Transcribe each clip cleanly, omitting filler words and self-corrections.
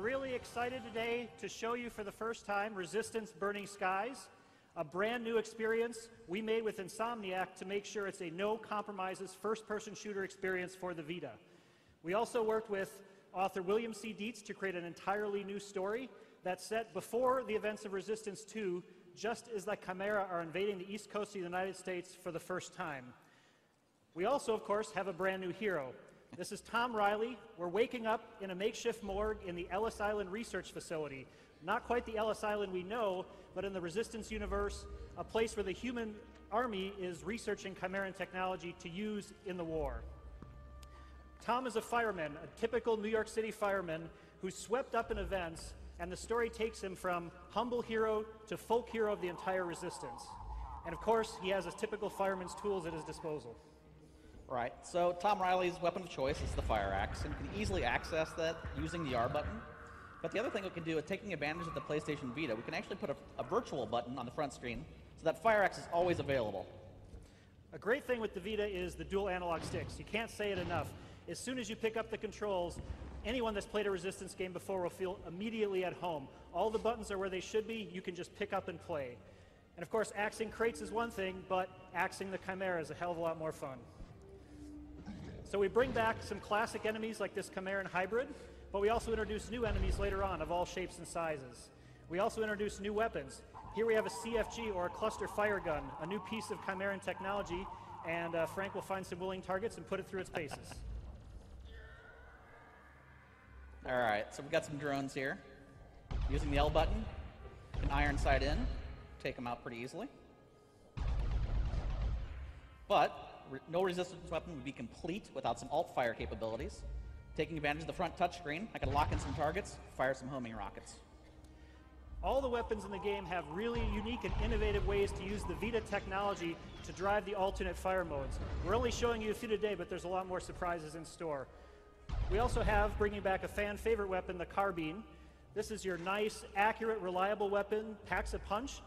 really excited today to show you for the first time Resistance Burning Skies, a brand new experience we made with Insomniac to make sure it's a no-compromises first-person shooter experience for the Vita. We also worked with author William C. Dietz to create an entirely new story that's set before the events of Resistance 2, just as the Chimera are invading the east coast of the United States for the first time. We also, of course, have a brand new hero. This is Tom Riley. We're waking up in a makeshift morgue in the Ellis Island Research Facility. Not quite the Ellis Island we know, but in the Resistance universe, a place where the human army is researching Chimeran technology to use in the war. Tom is a fireman, a typical New York City fireman who's swept up in events, and the story takes him from humble hero to folk hero of the entire Resistance. And of course, he has his typical fireman's tools at his disposal. Right, so Tom Riley's weapon of choice is the fire axe, and you can easily access that using the R button. But the other thing we can do is taking advantage of the PlayStation Vita, we can actually put a virtual button on the front screen so that fire axe is always available. A great thing with the Vita is the dual analog sticks. You can't say it enough. As soon as you pick up the controls, anyone that's played a Resistance game before will feel immediately at home. All the buttons are where they should be. You can just pick up and play. And of course, axing crates is one thing, but axing the Chimera is a hell of a lot more fun. So we bring back some classic enemies like this Chimeran hybrid, but we also introduce new enemies later on of all shapes and sizes. We also introduce new weapons. Here we have a CFG, or a cluster fire gun, a new piece of Chimeran technology, and Frank will find some willing targets and put it through its paces. All right, so we've got some drones here. Using the L button, you can iron sight in, take them out pretty easily. But no Resistance weapon would be complete without some alt fire capabilities. Taking advantage of the front touchscreen, I can lock in some targets, fire some homing rockets. All the weapons in the game have really unique and innovative ways to use the Vita technology to drive the alternate fire modes. We're only showing you a few today, but there's a lot more surprises in store. We also have, bringing back a fan favorite weapon, the carbine. This is your nice, accurate, reliable weapon, packs a punch.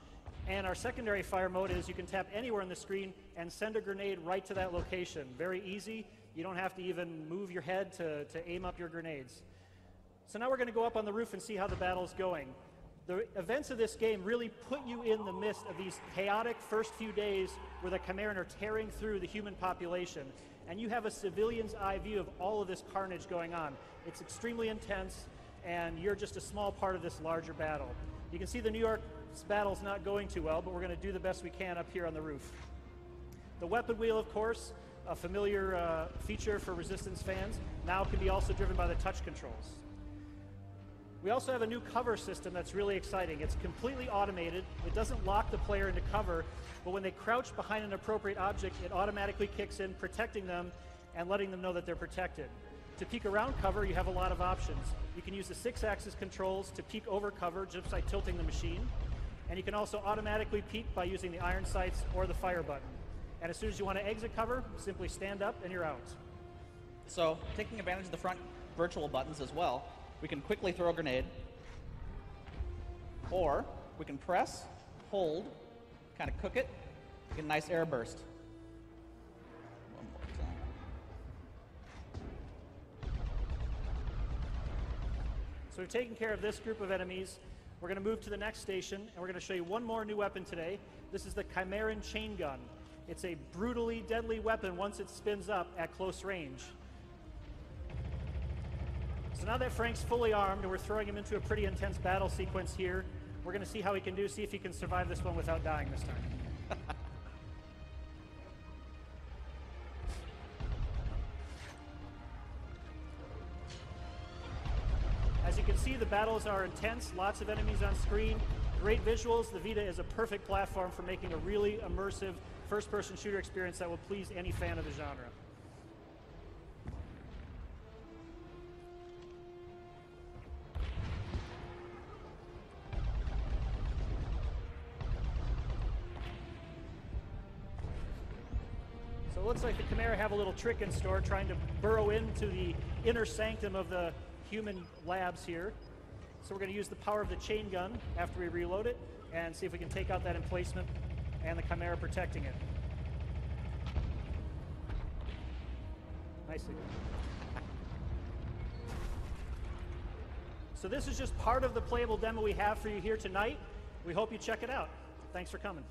And our secondary fire mode is you can tap anywhere on the screen and send a grenade right to that location. Very easy. You don't have to even move your head to aim up your grenades. So now we're going to go up on the roof and see how the battle's going. The events of this game really put you in the midst of these chaotic first few days where the Chimeran are tearing through the human population. And you have a civilian's eye view of all of this carnage going on. It's extremely intense, and you're just a small part of this larger battle. You can see the New York battle's not going too well, but we're going to do the best we can up here on the roof. The weapon wheel, of course, a familiar feature for Resistance fans, now can be also driven by the touch controls. We also have a new cover system that's really exciting. It's completely automated. It doesn't lock the player into cover, but when they crouch behind an appropriate object, it automatically kicks in, protecting them and letting them know that they're protected. To peek around cover, you have a lot of options. You can use the 6-axis controls to peek over cover just by tilting the machine. And you can also automatically peek by using the iron sights or the fire button. And as soon as you want to exit cover, simply stand up and you're out. So, taking advantage of the front virtual buttons as well, we can quickly throw a grenade, or we can press, hold, kind of cook it, get a nice air burst. One more time. So we've taken care of this group of enemies. We're going to move to the next station, and we're going to show you one more new weapon today. This is the Chimeran chain gun. It's a brutally deadly weapon once it spins up at close range. So now that Frank's fully armed and we're throwing him into a pretty intense battle sequence here, we're going to see how he can do, see if he can survive this one without dying this time. As you can see, the battles are intense, lots of enemies on screen, great visuals. The Vita is a perfect platform for making a really immersive first-person shooter experience that will please any fan of the genre. So it looks like the Chimera have a little trick in store, trying to burrow into the inner sanctum of the human labs here. So we're going to use the power of the chain gun after we reload it and see if we can take out that emplacement and the Chimera protecting it. Nicely done. So this is just part of the playable demo we have for you here tonight. We hope you check it out. Thanks for coming.